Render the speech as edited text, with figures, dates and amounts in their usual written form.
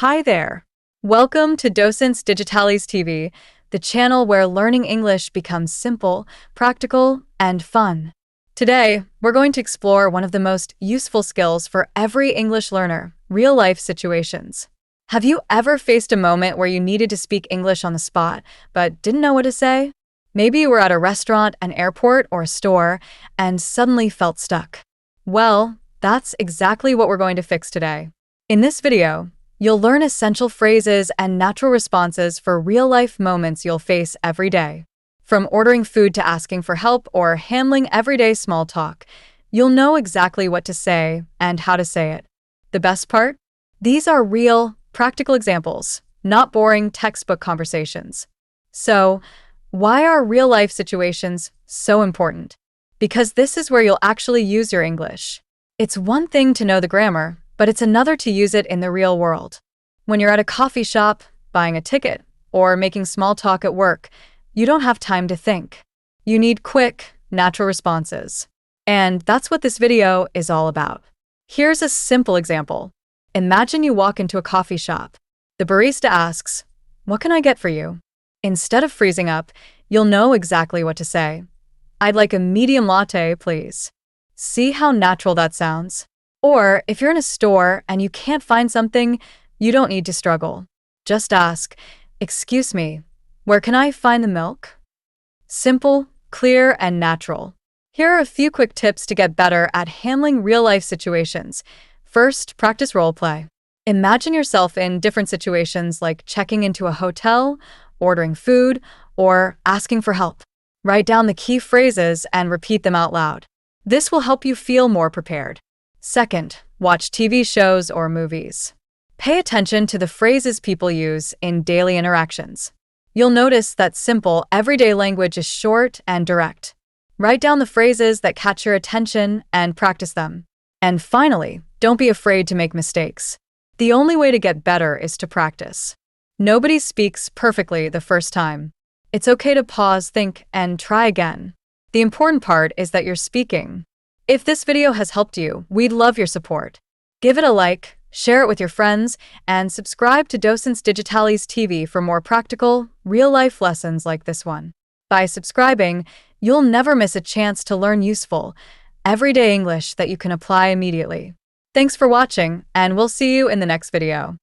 Hi there. Welcome to Docentes Digitales TV, the channel where learning English becomes simple, practical, and fun. Today, we're going to explore one of the most useful skills for every English learner, real-life situations. Have you ever faced a moment where you needed to speak English on the spot, but didn't know what to say? Maybe you were at a restaurant, an airport, or a store, and suddenly felt stuck. Well, that's exactly what we're going to fix today. In this video, you'll learn essential phrases and natural responses for real-life moments you'll face every day. From ordering food to asking for help or handling everyday small talk, you'll know exactly what to say and how to say it. The best part? These are real, practical examples, not boring textbook conversations. So, why are real-life situations so important? Because this is where you'll actually use your English. It's one thing to know the grammar, but it's another to use it in the real world. When you're at a coffee shop, buying a ticket, or making small talk at work, you don't have time to think. You need quick, natural responses. And that's what this video is all about. Here's a simple example. Imagine you walk into a coffee shop. The barista asks, "What can I get for you?" Instead of freezing up, you'll know exactly what to say. "I'd like a medium latte, please." See how natural that sounds? Or if you're in a store and you can't find something, you don't need to struggle. Just ask, "Excuse me, where can I find the milk?" Simple, clear, and natural. Here are a few quick tips to get better at handling real-life situations. First, practice role play. Imagine yourself in different situations like checking into a hotel, ordering food, or asking for help. Write down the key phrases and repeat them out loud. This will help you feel more prepared. Second, watch TV shows or movies. Pay attention to the phrases people use in daily interactions. You'll notice that simple, everyday language is short and direct. Write down the phrases that catch your attention and practice them. And finally, don't be afraid to make mistakes. The only way to get better is to practice. Nobody speaks perfectly the first time. It's okay to pause, think, and try again. The important part is that you're speaking. If this video has helped you, we'd love your support. Give it a like, share it with your friends, and subscribe to Docentes Digitales TV for more practical, real-life lessons like this one. By subscribing, you'll never miss a chance to learn useful, everyday English that you can apply immediately. Thanks for watching, and we'll see you in the next video.